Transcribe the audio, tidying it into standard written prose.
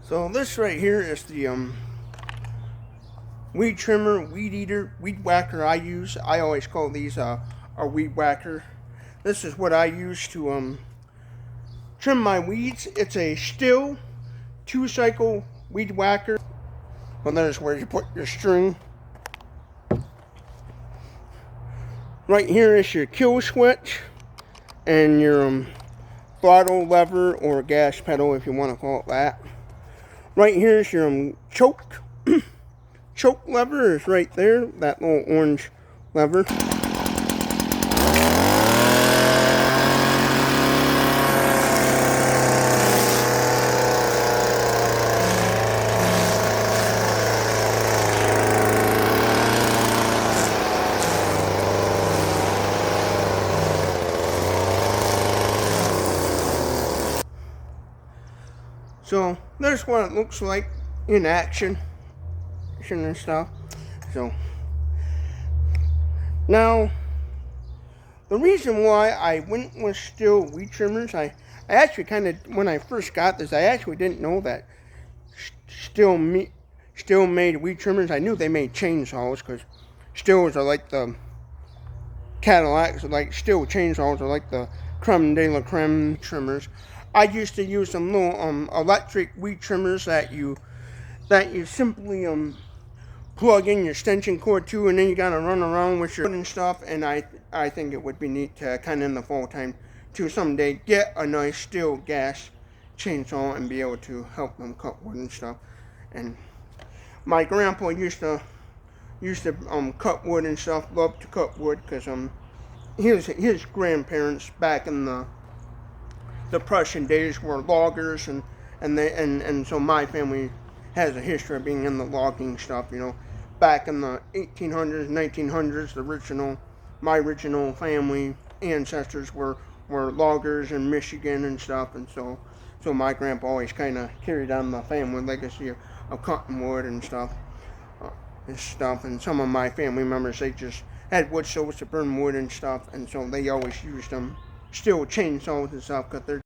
So this right here is the weed trimmer, weed eater, weed whacker I use. I always call these a weed whacker. This is what I use to trim my weeds. It's a STIHL 2-cycle weed whacker. Well, there's where you put your string. Right here is your kill switch and your throttle lever or gas pedal, if you want to call it that. Right here is your choke. Choke lever is right there, that little orange lever. So there's what it looks like in action and stuff. So now the reason why I went with STIHL weed trimmers, I actually kind of, when I first got this, I actually didn't know that STIHL made weed trimmers. I knew they made chainsaws because STIHLs are like the Cadillacs, like STIHL chainsaws are like the creme de la creme trimmers. I used to use some little electric weed trimmers that you simply plug in your extension cord to, and then you gotta run around with your wood and stuff. And I think it would be neat to kind of in the fall time to someday get a nice STIHL gas chainsaw and be able to help them cut wood and stuff. And my grandpa used to cut wood and stuff, loved to cut wood, because his grandparents back in the Prussian days were loggers, and so my family has a history of being in the logging stuff, you know. Back in the 1800s, 1900s, my original family ancestors were loggers in Michigan and stuff, and so my grandpa always kind of carried on the family legacy of cutting wood and stuff. And some of my family members, they just had wood stoves to burn wood and stuff, and so they always used them STIHL chainsaws and stuff, because they're